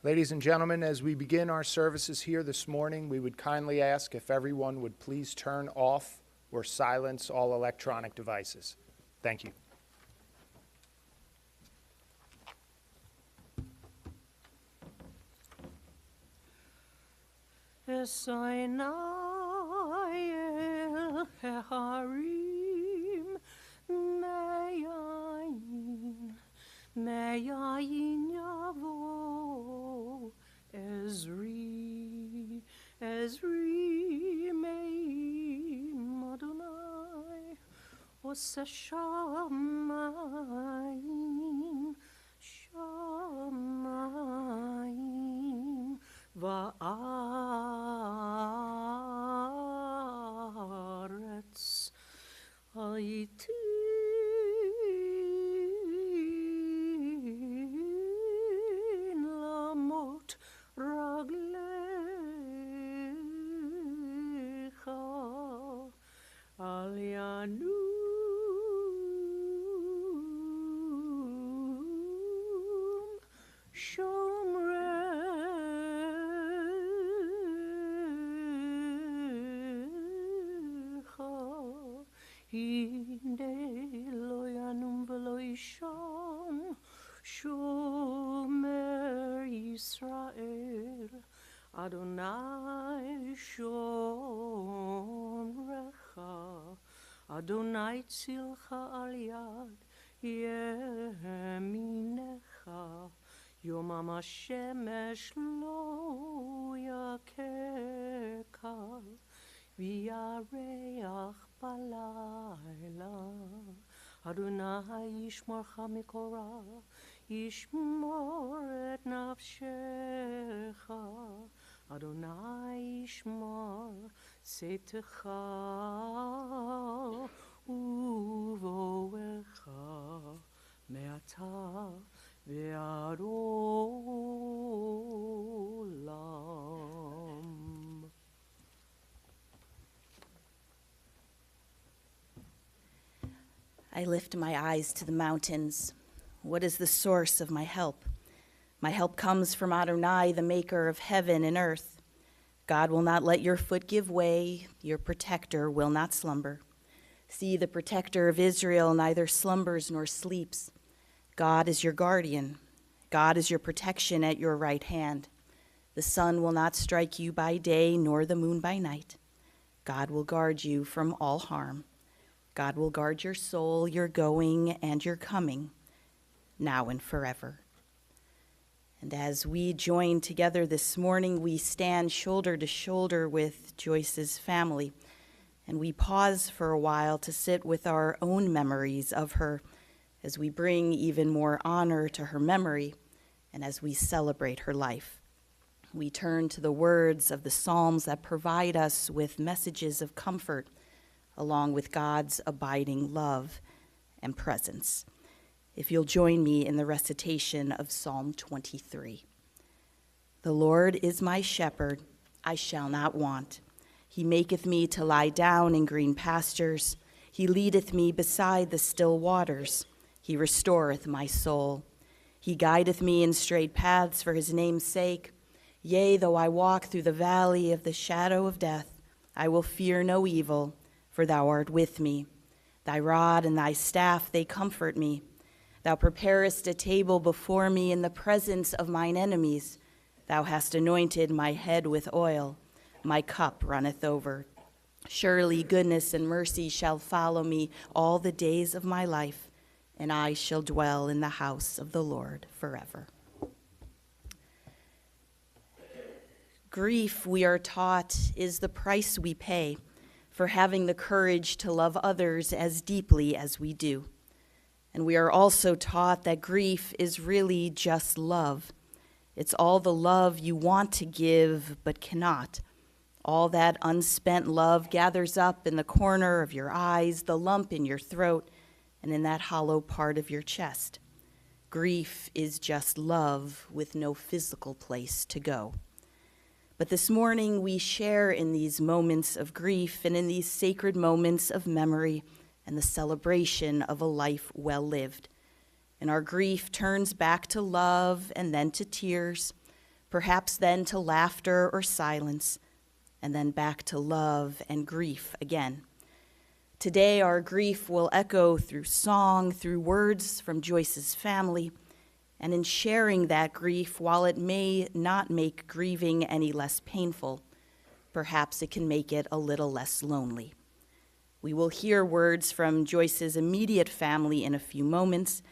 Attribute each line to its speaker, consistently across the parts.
Speaker 1: Ladies and gentlemen, as we begin our services here this morning, we would kindly ask if everyone would please turn off or silence all electronic devices. Thank you.
Speaker 2: Esainayel heharim meyayin yavo Ezri meim Adonai Ose shamayim va'aretz hayiti lamot raglecha al yanum shomrecha hine lo yanum velo yisham shomer Yisrael Adonai shomrecha Adonai tzilcha al yad yeminecha Yomam hashemesh lo yakeka v'yareach balayla Adonai yishmorcha mikora yishmor et nafshecha Adonai yishmor setecha uvoecha me'ata ve'ad olam.
Speaker 3: I lift my eyes to the mountains. What is the source of my help? My help comes from Adonai, the maker of heaven and earth. God will not let your foot give way. Your protector will not slumber. See, the protector of Israel neither slumbers nor sleeps. God is your guardian. God is your protection at your right hand. The sun will not strike you by day, nor the moon by night. God will guard you from all harm. God will guard your soul, your going and your coming, now and forever. And as we join together this morning, we stand shoulder to shoulder with Joyce's family, and we pause for a while to sit with our own memories of her as we bring even more honor to her memory and as we celebrate her life. We turn to the words of the Psalms that provide us with messages of comfort, along with God's abiding love and presence. If you'll join me in the recitation of Psalm 23. The Lord is my shepherd, I shall not want. He maketh me to lie down in green pastures. He leadeth me beside the still waters. He restoreth my soul. He guideth me in straight paths for his name's sake. Yea, though I walk through the valley of the shadow of death, I will fear no evil, for thou art with me. Thy rod and thy staff, they comfort me. Thou preparest a table before me in the presence of mine enemies. Thou hast anointed my head with oil. My cup runneth over. Surely goodness and mercy shall follow me all the days of my life, and I shall dwell in the house of the Lord forever. Grief, we are taught, is the price we pay for having the courage to love others as deeply as we do. And we are also taught that grief is really just love. It's all the love you want to give but cannot. All that unspent love gathers up in the corner of your eyes, the lump in your throat, and in that hollow part of your chest. Grief is just love with no physical place to go. But this morning we share in these moments of grief and in these sacred moments of memory and the celebration of a life well lived. And our grief turns back to love and then to tears. perhaps then to laughter or silence, and then back to love and grief again. Today, our grief will echo through song, through words from Joyce's family, and in sharing that grief, while it may not make grieving any less painful, perhaps it can make it a little less lonely. We will hear words from Joyce's immediate family in a few moments,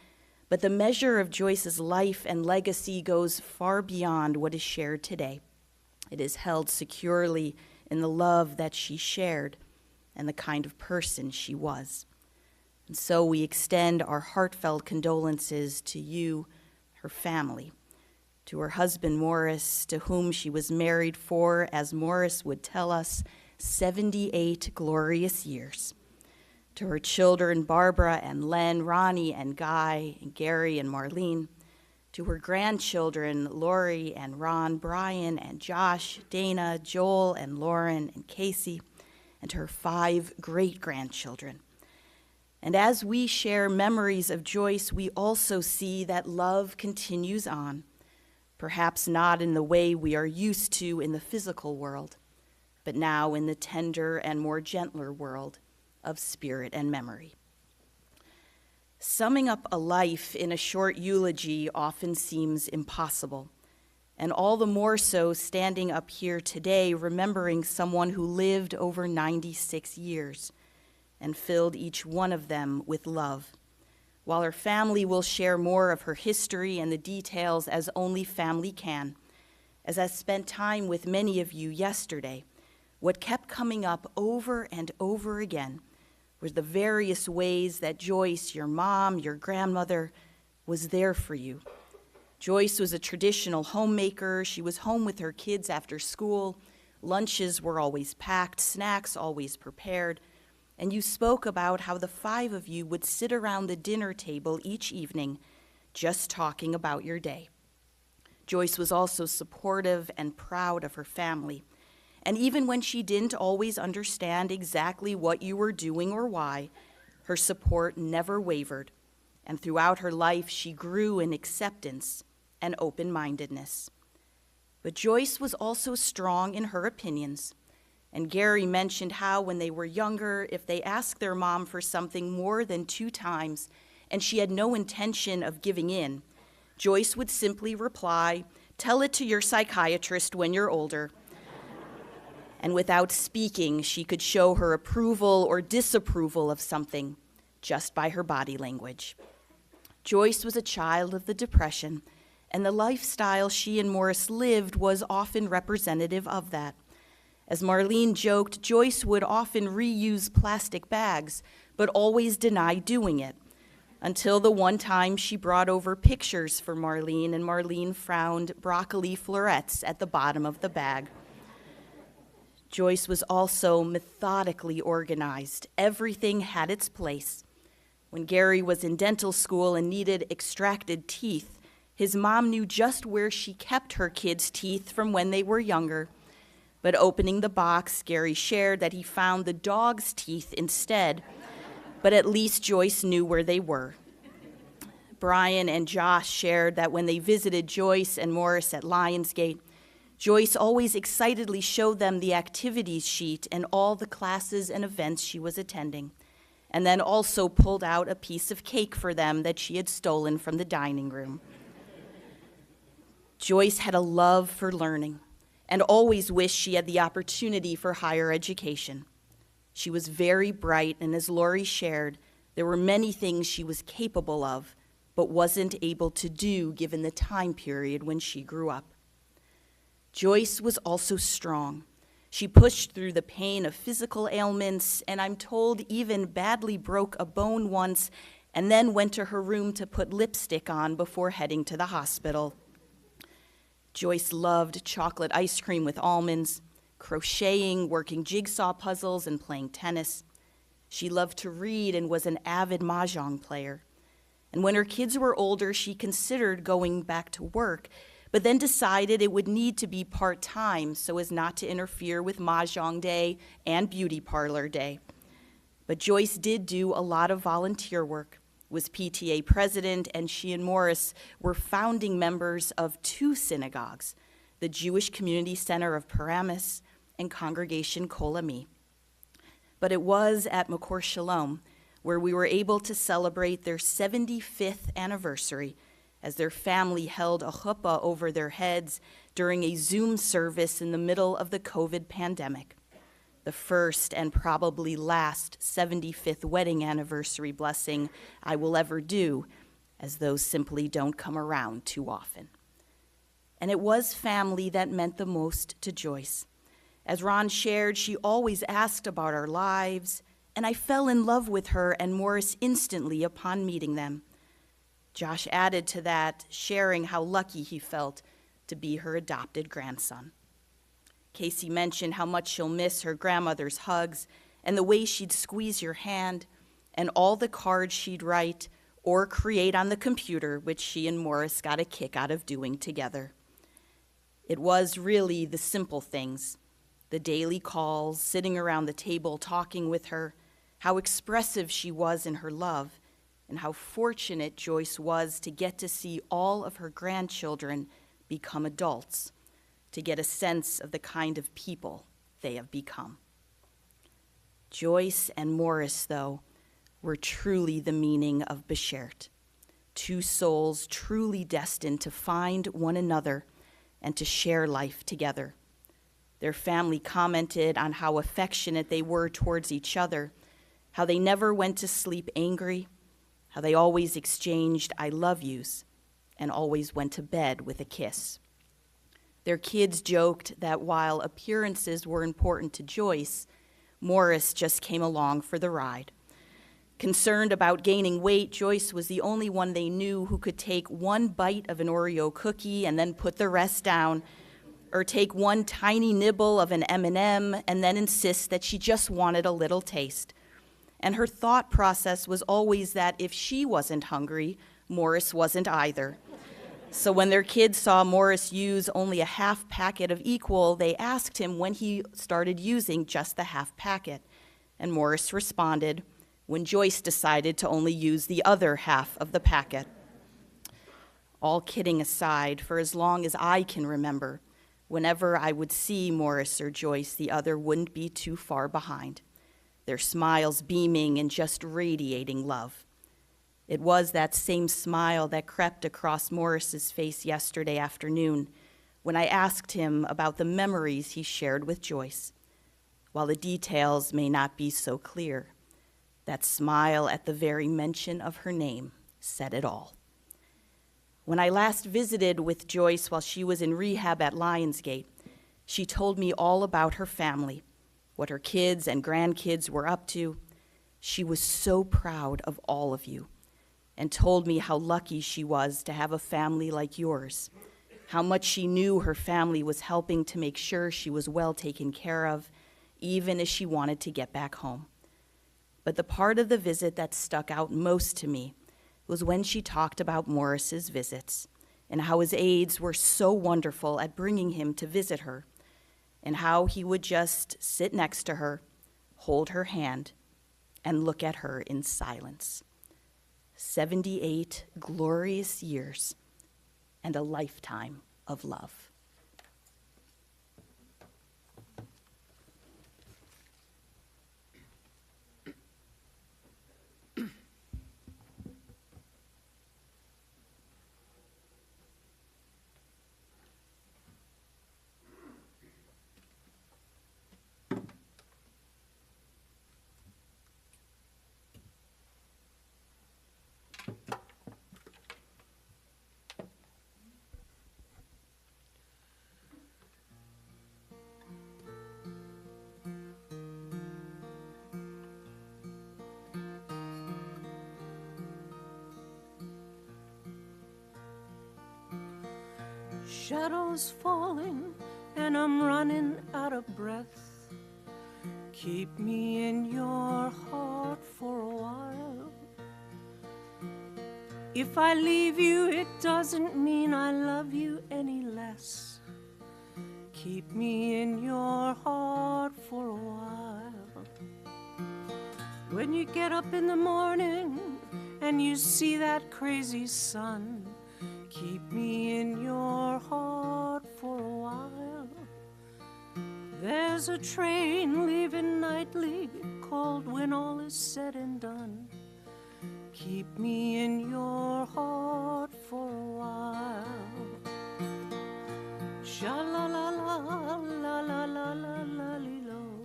Speaker 3: but the measure of Joyce's life and legacy goes far beyond what is shared today. It is held securely in the love that she shared and the kind of person she was. And so we extend our heartfelt condolences to you, her family, to her husband Morris, to whom she was married for, as Morris would tell us, 78 glorious years, to her children Barbara and Len, Ronnie and Guy, and Gary and Marlene, to her grandchildren Lori and Ron, Brian and Josh, Dana, Joel and Lauren and Casey, and to her 5 great-grandchildren. And as we share memories of Joyce, we also see that love continues on, perhaps not in the way we are used to in the physical world, but now in the tender and more gentler world of spirit and memory. Summing up a life in a short eulogy often seems impossible, and all the more so standing up here today remembering someone who lived over 96 years and filled each one of them with love. While her family will share more of her history and the details as only family can, as I spent time with many of you yesterday, what kept coming up over and over again were the various ways that Joyce, your mom, your grandmother, was there for you. Joyce was a traditional homemaker. She was home with her kids after school. Lunches were always packed, snacks always prepared. And you spoke about how the 5 of you would sit around the dinner table each evening just talking about your day. Joyce was also supportive and proud of her family. And even when she didn't always understand exactly what you were doing or why, her support never wavered. And throughout her life, she grew in acceptance and open-mindedness. But Joyce was also strong in her opinions. And Gary mentioned how when they were younger, if they asked their mom for something more than 2 times and she had no intention of giving in, Joyce would simply reply, "Tell it to your psychiatrist when you're older." And without speaking, she could show her approval or disapproval of something just by her body language. Joyce was a child of the Depression, and the lifestyle she and Morris lived was often representative of that. As Marlene joked, Joyce would often reuse plastic bags, but always deny doing it, until the one time she brought over pictures for Marlene, and Marlene found broccoli florets at the bottom of the bag. Joyce was also methodically organized. Everything had its place. When Gary was in dental school and needed extracted teeth, his mom knew just where she kept her kids' teeth from when they were younger. But opening the box, Gary shared that he found the dog's teeth instead, but at least Joyce knew where they were. Brian and Josh shared that when they visited Joyce and Morris at Lionsgate, Joyce always excitedly showed them the activities sheet and all the classes and events she was attending, and then also pulled out a piece of cake for them that she had stolen from the dining room. Joyce had a love for learning and always wished she had the opportunity for higher education. She was very bright, and as Lori shared, there were many things she was capable of, but wasn't able to do given the time period when she grew up. Joyce was also strong. She pushed through the pain of physical ailments, and I'm told even badly broke a bone once, and then went to her room to put lipstick on before heading to the hospital. Joyce loved chocolate ice cream with almonds, crocheting, working jigsaw puzzles, and playing tennis. She loved to read and was an avid mahjong player. And when her kids were older, she considered going back to work, but then decided it would need to be part-time so as not to interfere with Mahjong Day and Beauty Parlor Day. But Joyce did do a lot of volunteer work, was PTA president, and she and Morris were founding members of 2 synagogues, the Jewish Community Center of Paramus, and Congregation Kol Ami. But it was at Makor Shalom where we were able to celebrate their 75th anniversary as their family held a chuppah over their heads during a Zoom service in the middle of the COVID pandemic, the first and probably last 75th wedding anniversary blessing I will ever do, as those simply don't come around too often. And it was family that meant the most to Joyce. As Ron shared, she always asked about our lives, and I fell in love with her and Morris instantly upon meeting them. Josh added to that, sharing how lucky he felt to be her adopted grandson. Casey mentioned how much she'll miss her grandmother's hugs and the way she'd squeeze your hand and all the cards she'd write or create on the computer, which she and Morris got a kick out of doing together. It was really the simple things, the daily calls, sitting around the table talking with her, how expressive she was in her love, and how fortunate Joyce was to get to see all of her grandchildren become adults, to get a sense of the kind of people they have become. Joyce and Morris, though, were truly the meaning of Beshert, two souls truly destined to find one another and to share life together. Their family commented on how affectionate they were towards each other, how they never went to sleep angry, how they always exchanged I love yous, and always went to bed with a kiss. Their kids joked that while appearances were important to Joyce, Morris just came along for the ride. Concerned about gaining weight, Joyce was the only one they knew who could take one bite of an Oreo cookie and then put the rest down, or take one tiny nibble of an M&M and then insist that she just wanted a little taste. And her thought process was always that if she wasn't hungry, Morris wasn't either. So when their kids saw Morris use only a half packet of Equal, they asked him when he started using just the half packet. And Morris responded, when Joyce decided to only use the other half of the packet. All kidding aside, for as long as I can remember, whenever I would see Morris or Joyce, the other wouldn't be too far behind, their smiles beaming and just radiating love. It was that same smile that crept across Morris's face yesterday afternoon when I asked him about the memories he shared with Joyce. While the details may not be so clear, that smile at the very mention of her name said it all. When I last visited with Joyce while she was in rehab at Lionsgate, she told me all about her family, what her kids and grandkids were up to. She was so proud of all of you and told me how lucky she was to have a family like yours, how much she knew her family was helping to make sure she was well taken care of, even as she wanted to get back home. But the part of the visit that stuck out most to me was when she talked about Morris's visits and how his aides were so wonderful at bringing him to visit her, and how he would just sit next to her, hold her hand, and look at her in silence. 78 glorious years and a lifetime of love.
Speaker 2: Shadows falling and I'm running out of breath. Keep me in your heart for a while. If I leave you, it doesn't mean I love you any less. Keep me in your heart for a while. When you get up in the morning and you see that crazy sun, keep me in your heart heart for a while. There's a train leaving nightly called When All Is Said and Done. Keep me in your heart for a while. Sha-la-la-la-la-la-la-la-la-li-lo.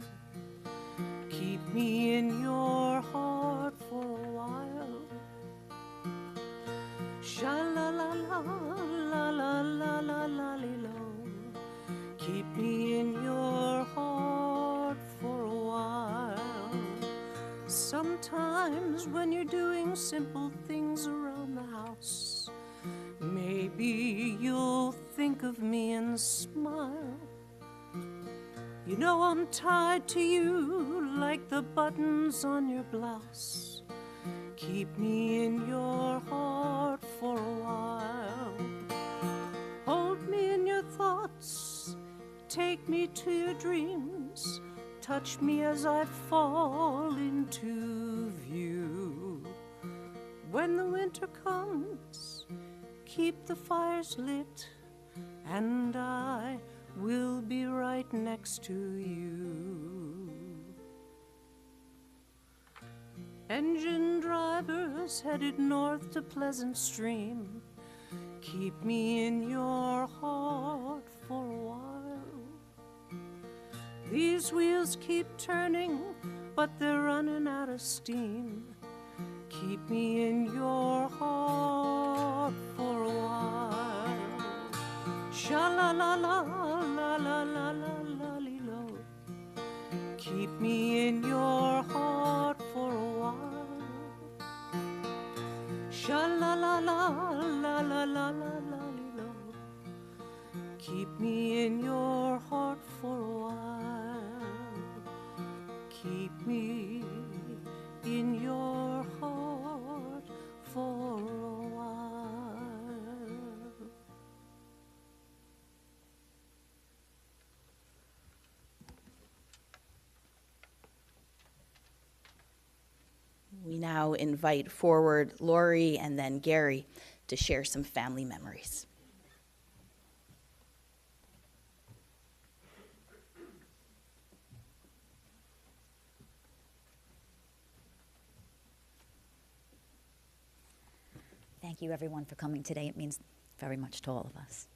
Speaker 2: Keep me in your heart for a while. Sha-la-la-la-la-la-la-la-li-lo. Keep me in your heart for a while. Sometimes when you're doing simple things around the house, maybe you'll think of me and smile. You know I'm tied to you like the buttons on your blouse. Keep me in your heart for a while. Hold me in your thoughts, take me to your dreams, touch me as I fall into view. When the winter comes, keep the fires lit, and I will be right next to you. Engine drivers headed north to Pleasant Stream, keep me in your heart for a while. These wheels keep turning, but they're running out of steam. Keep me in your heart for a while. Sha-la-la-la-la-la-la-la-li-lo. Keep me in your heart for a while. Sha-la-la-la-la-la-la-la-li-lo. Keep me in your heart for a while. Keep me in your heart for a while.
Speaker 3: We now invite forward Lori and then Gary to share some family memories.
Speaker 4: Thank you, everyone, for coming today. It means very much to all of us.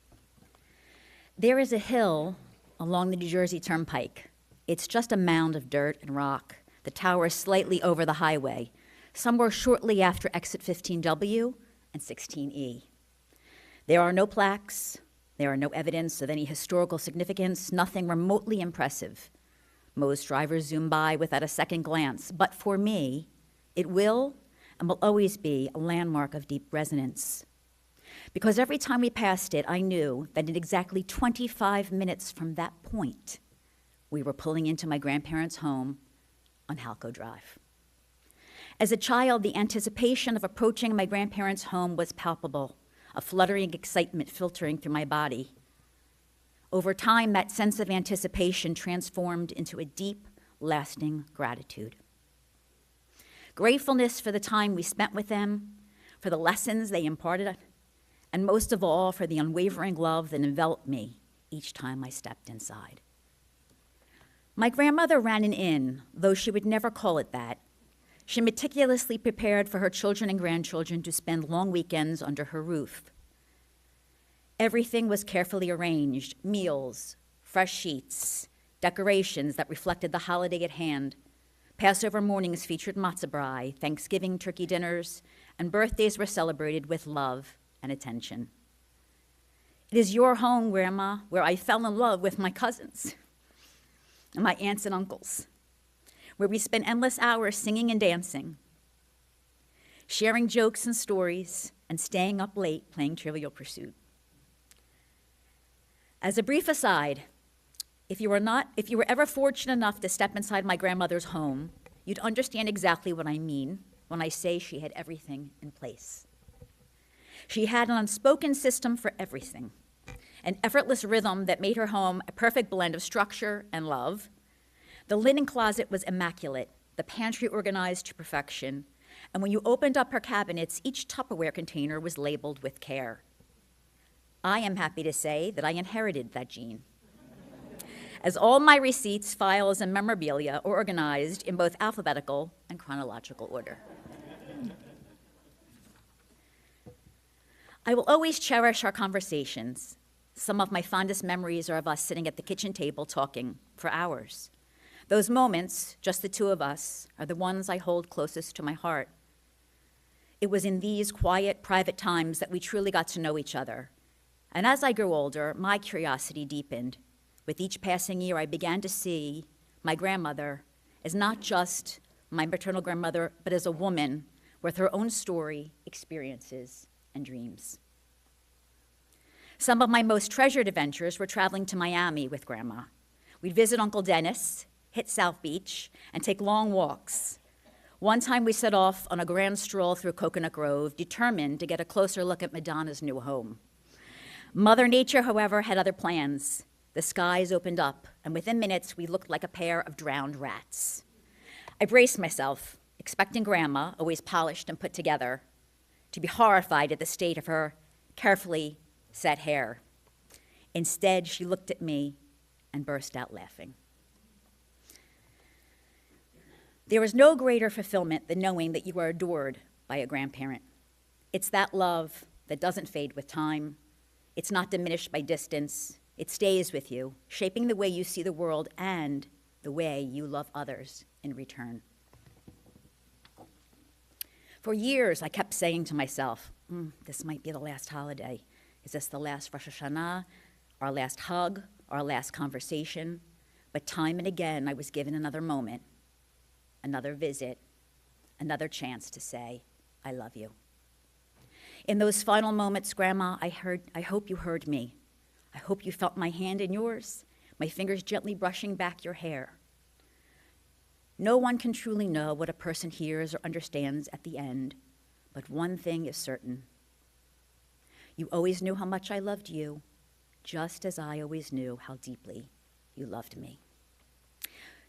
Speaker 4: There is a hill along the New Jersey Turnpike. It's just a mound of dirt and rock. The tower is slightly over the highway, somewhere shortly after exit 15W and 16E. There are no plaques. There are no evidence of any historical significance, nothing remotely impressive. Most drivers zoom by without a second glance, but for me, it will and will always be a landmark of deep resonance. Because every time we passed it, I knew that in exactly 25 minutes from that point, we were pulling into my grandparents' home on Halco Drive. As a child, the anticipation of approaching my grandparents' home was palpable, a fluttering excitement filtering through my body. Over time, that sense of anticipation transformed into a deep, lasting gratitude. Gratefulness for the time we spent with them, for the lessons they imparted, and most of all, for the unwavering love that enveloped me each time I stepped inside. My grandmother ran an inn, though she would never call it that. She meticulously prepared for her children and grandchildren to spend long weekends under her roof. Everything was carefully arranged: meals, fresh sheets, decorations that reflected the holiday at hand. Passover mornings featured matzah brai, Thanksgiving turkey dinners, and birthdays were celebrated with love and attention. It is your home, Grandma, where I fell in love with my cousins and my aunts and uncles, where we spent endless hours singing and dancing, sharing jokes and stories, and staying up late playing Trivial Pursuit. As a brief aside, if you were ever fortunate enough to step inside my grandmother's home, you'd understand exactly what I mean when I say she had everything in place. She had an unspoken system for everything, an effortless rhythm that made her home a perfect blend of structure and love. The linen closet was immaculate, the pantry organized to perfection, and when you opened up her cabinets, each Tupperware container was labeled with care. I am happy to say that I inherited that gene, as all my receipts, files, and memorabilia are organized in both alphabetical and chronological order. I will always cherish our conversations. Some of my fondest memories are of us sitting at the kitchen table talking for hours. Those moments, just the two of us, are the ones I hold closest to my heart. It was in these quiet, private times that we truly got to know each other. And as I grew older, my curiosity deepened. With each passing year, I began to see my grandmother as not just my maternal grandmother, but as a woman with her own story, experiences, and dreams. Some of my most treasured adventures were traveling to Miami with Grandma. We'd visit Uncle Dennis, hit South Beach, and take long walks. One time we set off on a grand stroll through Coconut Grove, determined to get a closer look at Madonna's new home. Mother Nature, however, had other plans. The skies opened up, and within minutes, we looked like a pair of drowned rats. I braced myself, expecting Grandma, always polished and put together, to be horrified at the state of her carefully set hair. Instead, she looked at me and burst out laughing. There is no greater fulfillment than knowing that you are adored by a grandparent. It's that love that doesn't fade with time. It's not diminished by distance. It stays with you, shaping the way you see the world and the way you love others in return. For years, I kept saying to myself, this might be the last holiday. Is this the last Rosh Hashanah, our last hug, our last conversation? But time and again, I was given another moment, another visit, another chance to say, I love you. In those final moments, Grandma, I hope you heard me. I hope you felt my hand in yours, my fingers gently brushing back your hair. No one can truly know what a person hears or understands at the end, but one thing is certain. You always knew how much I loved you, just as I always knew how deeply you loved me.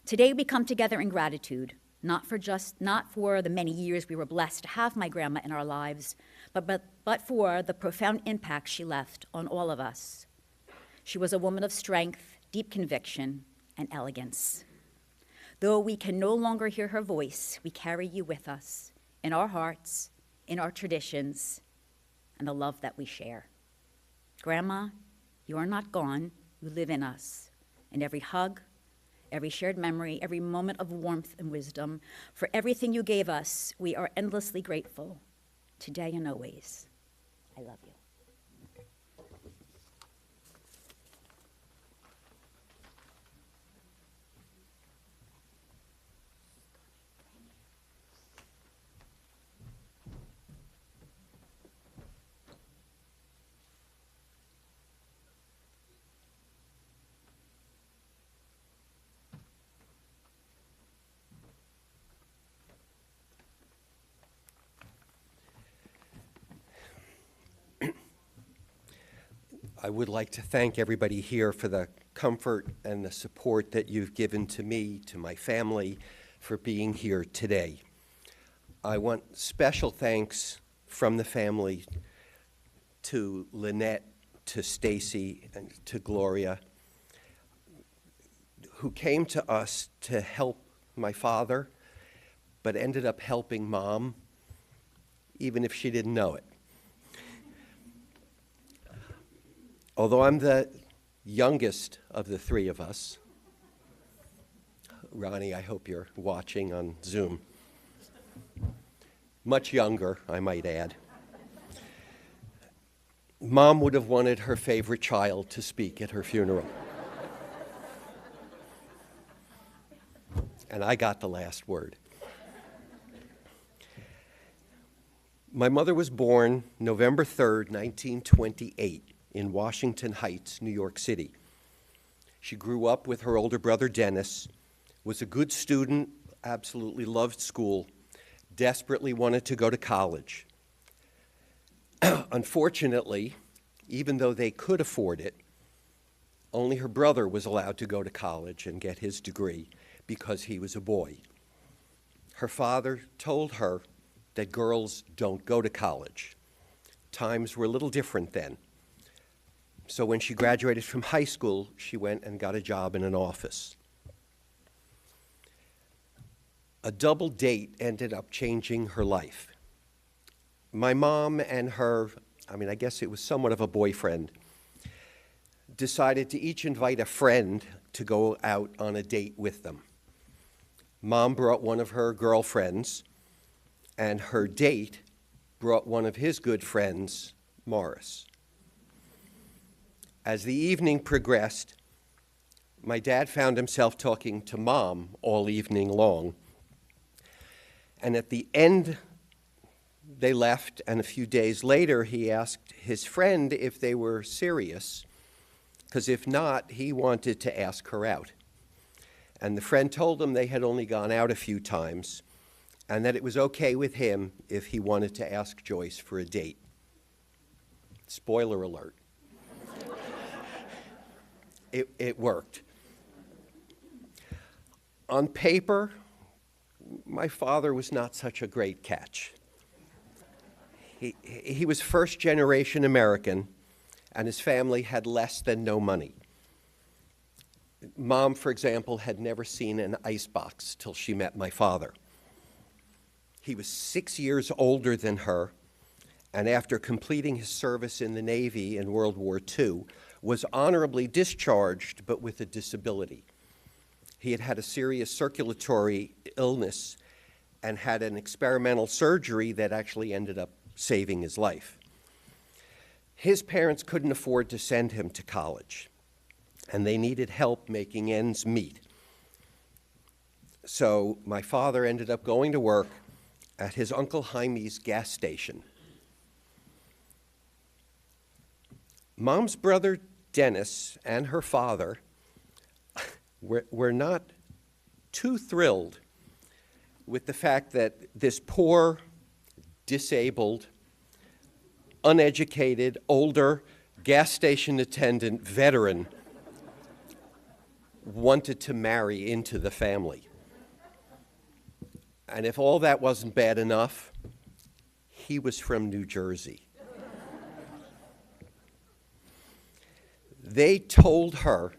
Speaker 4: Today we come together in gratitude, not for the many years we were blessed to have my grandma in our lives, but for the profound impact she left on all of us. She was a woman of strength, deep conviction, and elegance. Though we can no longer hear her voice, we carry you with us, in our hearts, in our traditions, and the love that we share. Grandma, you are not gone, you live in us. In every hug, every shared memory, every moment of warmth and wisdom, for everything you gave us, we are endlessly grateful, today and always. I love you.
Speaker 5: I would like to thank everybody here for the comfort and the support that you've given to me, to my family, for being here today. I want special thanks from the family to Lynette, to Stacy, and to Gloria, who came to us to help my father, but ended up helping Mom, even if she didn't know it. Although I'm the youngest of the three of us, Ronnie, I hope you're watching on Zoom. Much younger, I might add. Mom would have wanted her favorite child to speak at her funeral. And I got the last word. My mother was born November 3rd, 1928. In Washington Heights, New York City. She grew up with her older brother, Dennis, was a good student, absolutely loved school, desperately wanted to go to college. Unfortunately, even though they could afford it, only her brother was allowed to go to college and get his degree because he was a boy. Her father told her that girls don't go to college. Times were a little different then. So when she graduated from high school, she went and got a job in an office. A double date ended up changing her life. My mom and her, I guess it was somewhat of a boyfriend, decided to each invite a friend to go out on a date with them. Mom brought one of her girlfriends, and her date brought one of his good friends, Morris. As the evening progressed, my dad found himself talking to Mom all evening long. And at the end, they left, and a few days later, he asked his friend if they were serious, because if not, he wanted to ask her out. And the friend told him they had only gone out a few times, and that it was okay with him if he wanted to ask Joyce for a date. Spoiler alert. It worked. On paper, my father was not such a great catch. He was first-generation American, and his family had less than no money. Mom, for example, had never seen an icebox till she met my father. He was 6 years older than her, and after completing his service in the Navy in World War II, was honorably discharged, but with a disability. He had had a serious circulatory illness and had an experimental surgery that actually ended up saving his life. His parents couldn't afford to send him to college, and they needed help making ends meet. So my father ended up going to work at his Uncle Jaime's gas station. Mom's brother, Dennis, and her father were not too thrilled with the fact that this poor, disabled, uneducated, older gas station attendant veteran wanted to marry into the family. And if all that wasn't bad enough, he was from New Jersey. They told her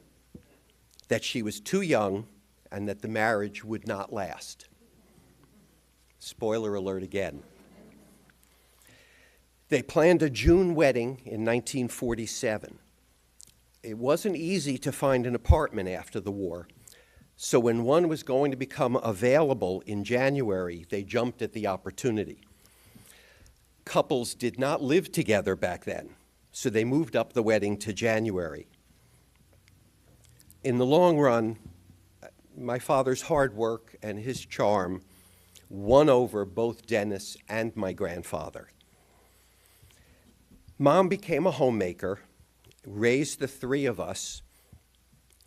Speaker 5: that she was too young and that the marriage would not last. Spoiler alert again. They planned a June wedding in 1947. It wasn't easy to find an apartment after the war, so when one was going to become available in January, they jumped at the opportunity. Couples did not live together back then, so they moved up the wedding to January. In the long run, my father's hard work and his charm won over both Dennis and my grandfather. Mom became a homemaker, raised the three of us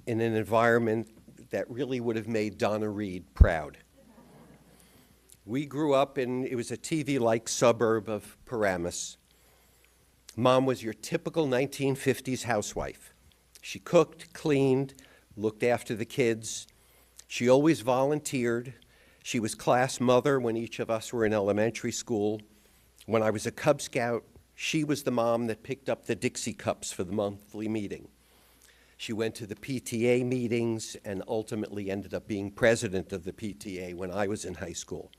Speaker 5: in an environment that really would have made Donna Reed proud. We grew up it was a TV-like suburb of Paramus. Mom was your typical 1950s housewife. She cooked, cleaned, looked after the kids. She always volunteered. She was class mother when each of us were in elementary school. When I was a Cub Scout, she was the mom that picked up the Dixie cups for the monthly meeting. She went to the PTA meetings and ultimately ended up being president of the PTA when I was in high school.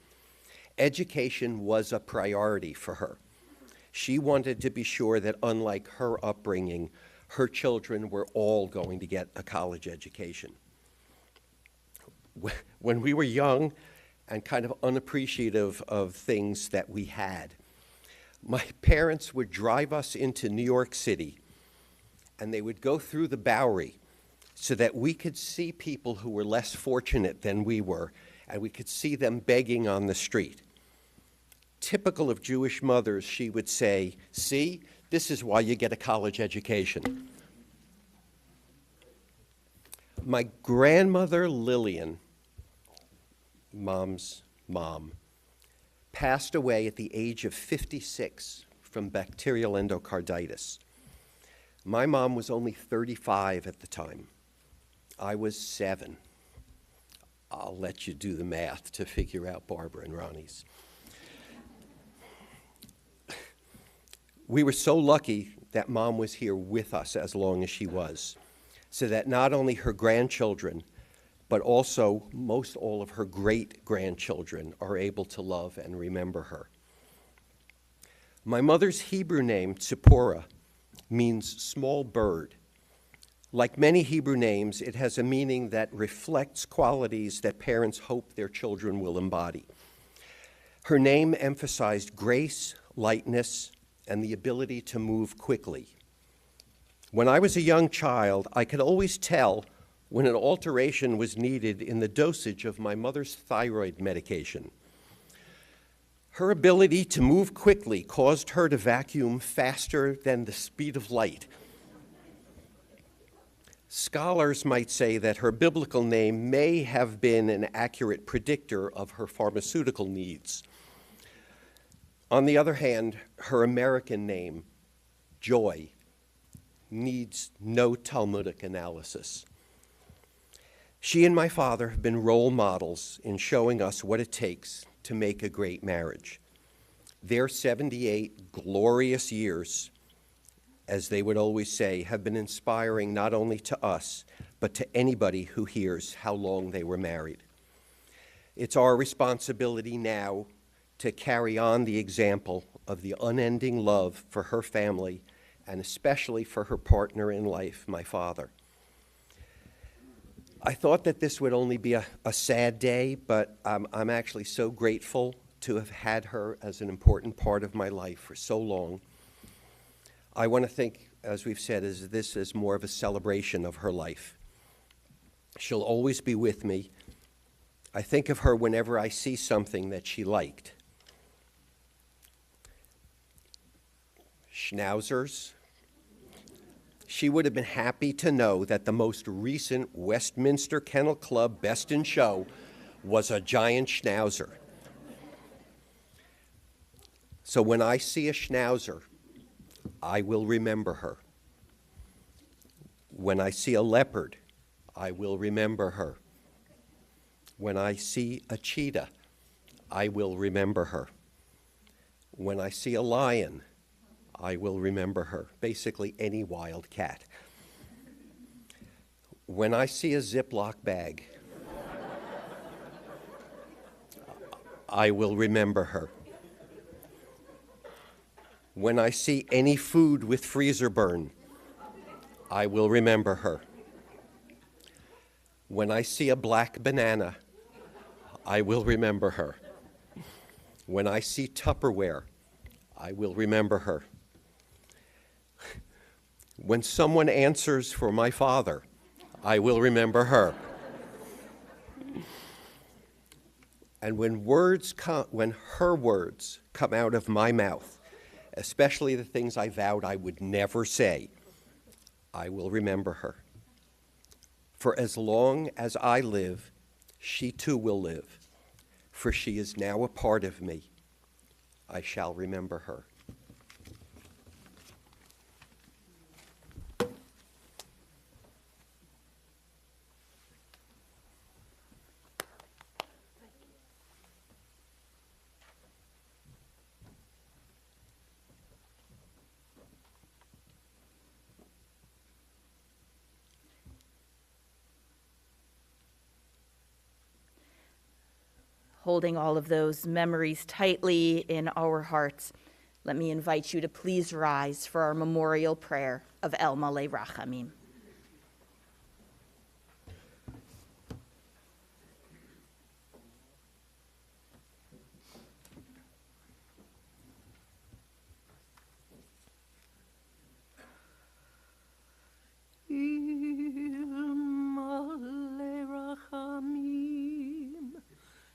Speaker 5: Education was a priority for her. She wanted to be sure that unlike her upbringing, her children were all going to get a college education. When we were young and kind of unappreciative of things that we had, my parents would drive us into New York City, and they would go through the Bowery so that we could see people who were less fortunate than we were, and we could see them begging on the street. Typical of Jewish mothers, she would say, "See, this is why you get a college education." My grandmother, Lillian, Mom's mom, passed away at the age of 56 from bacterial endocarditis. My mom was only 35 at the time. I was 7. I'll let you do the math to figure out Barbara and Ronnie's. We were so lucky that Mom was here with us as long as she was, so that not only her grandchildren, but also most all of her great-grandchildren are able to love and remember her. My mother's Hebrew name, Tzipporah, means small bird. Like many Hebrew names, it has a meaning that reflects qualities that parents hope their children will embody. Her name emphasized grace, lightness, and the ability to move quickly. When I was a young child, I could always tell when an alteration was needed in the dosage of my mother's thyroid medication. Her ability to move quickly caused her to vacuum faster than the speed of light. Scholars might say that her biblical name may have been an accurate predictor of her pharmaceutical needs. On the other hand, her American name, Joy, needs no Talmudic analysis. She and my father have been role models in showing us what it takes to make a great marriage. Their 78 glorious years, as they would always say, have been inspiring not only to us, but to anybody who hears how long they were married. It's our responsibility now to carry on the example of the unending love for her family, and especially for her partner in life, my father. I thought that this would only be a sad day, but I'm actually so grateful to have had her as an important part of my life for so long. I want to think, as we've said, is this is more of a celebration of her life. She'll always be with me. I think of her whenever I see something that she liked. Schnauzers. She would have been happy to know that the most recent Westminster Kennel Club Best in Show was a giant Schnauzer. So when I see a Schnauzer, I will remember her. When I see a leopard, I will remember her. When I see a cheetah, I will remember her. When I see a lion, I will remember her. Basically, any wild cat. When I see a Ziploc bag, I will remember her. When I see any food with freezer burn, I will remember her. When I see a black banana, I will remember her. When I see Tupperware, I will remember her. When someone answers for my father, I will remember her. And when her words come out of my mouth, especially the things I vowed I would never say, I will remember her. For as long as I live, she too will live, for she is now a part of me. I shall remember her.
Speaker 3: Holding all of those memories tightly in our hearts, let me invite you to please rise for our memorial prayer of El Malei Rachamim.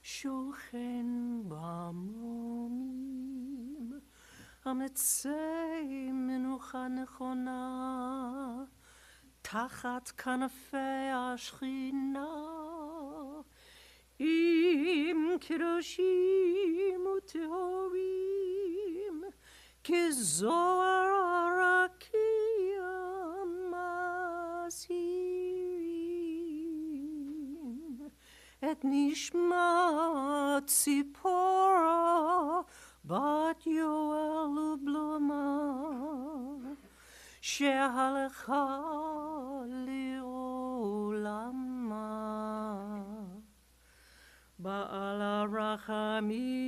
Speaker 2: שוכן במרומים, המצא מנוחה נכונה, תחת כנפי השכינה, עם קדושים וטהורים, כזוהר הרקיע מזהירים. את נשמת ציפורה בת יואל ובלומה, שהלכה לעולמה. בעל הרחמים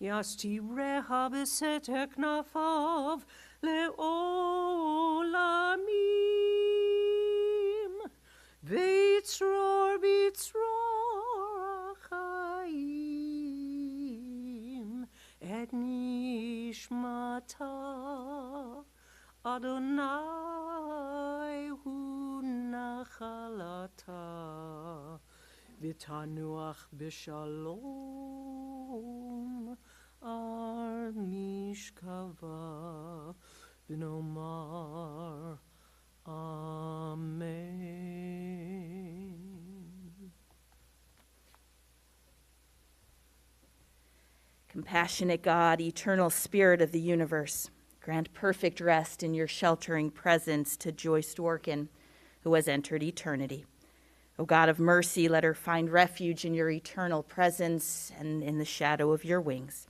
Speaker 2: יסתיריה בסתר כנפיו לעולמים, ויצרור בצרור החיים את נשמתה. אדוני הוא נחלתה, ותנוח בשלום על משכבה, ונאמר אמן.
Speaker 3: Compassionate God, eternal Spirit of the universe, grant perfect rest in your sheltering presence to Joyce Dworkin, who has entered eternity. O God of mercy, let her find refuge in your eternal presence and in the shadow of your wings.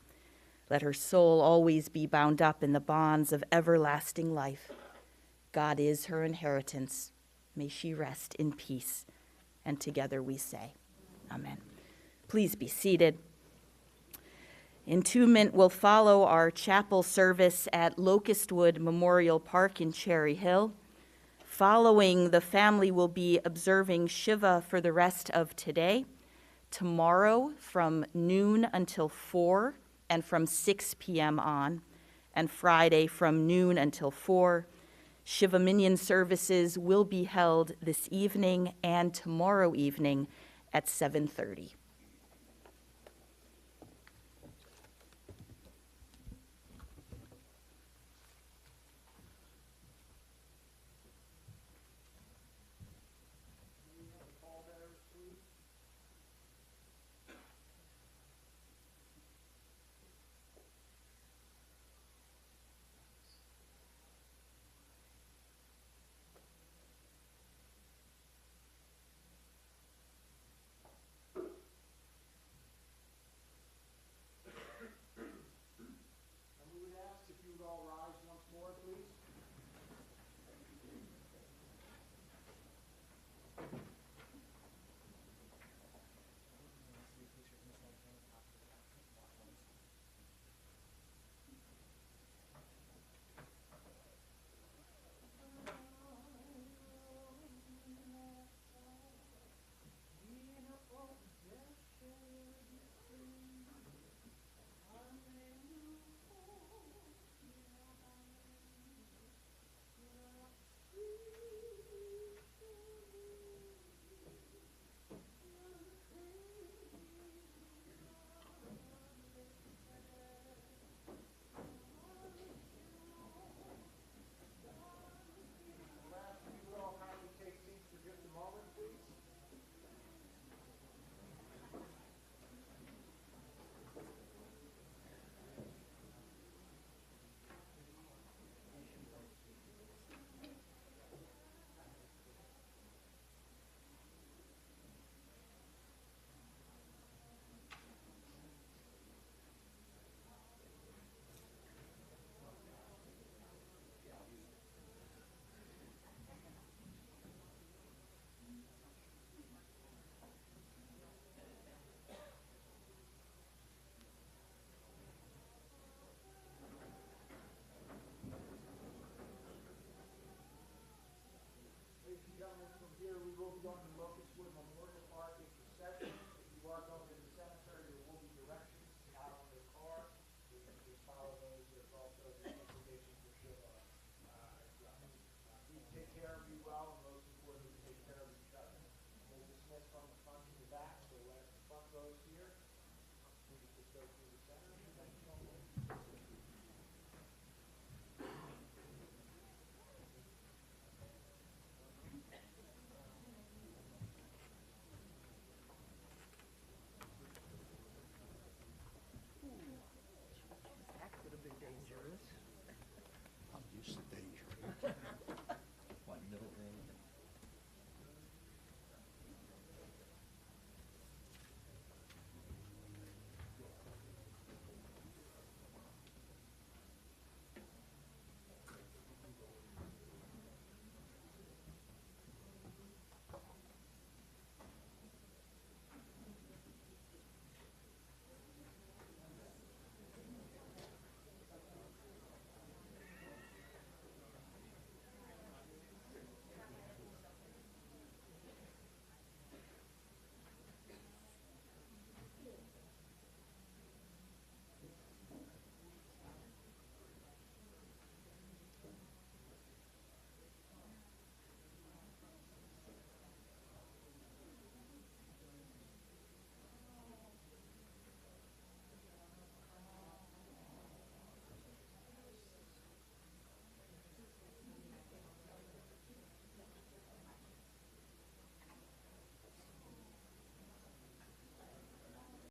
Speaker 3: Let her soul always be bound up in the bonds of everlasting life. God is her inheritance. May she rest in peace. And together we say, Amen. Please be seated. Entombment will follow our chapel service at Locustwood Memorial Park in Cherry Hill. Following, the family will be observing Shiva for the rest of today, tomorrow from noon until 4 and from 6 p.m. on, and Friday from noon until 4. Shiva Minyan services will be held this evening and tomorrow evening at 7:30.
Speaker 1: Here we will be going to Locustwood Memorial Park in procession. If you are going to the cemetery, there will be directions out on the car. You can just follow those. There's also the information for Shiva as well. Please take care, be well, and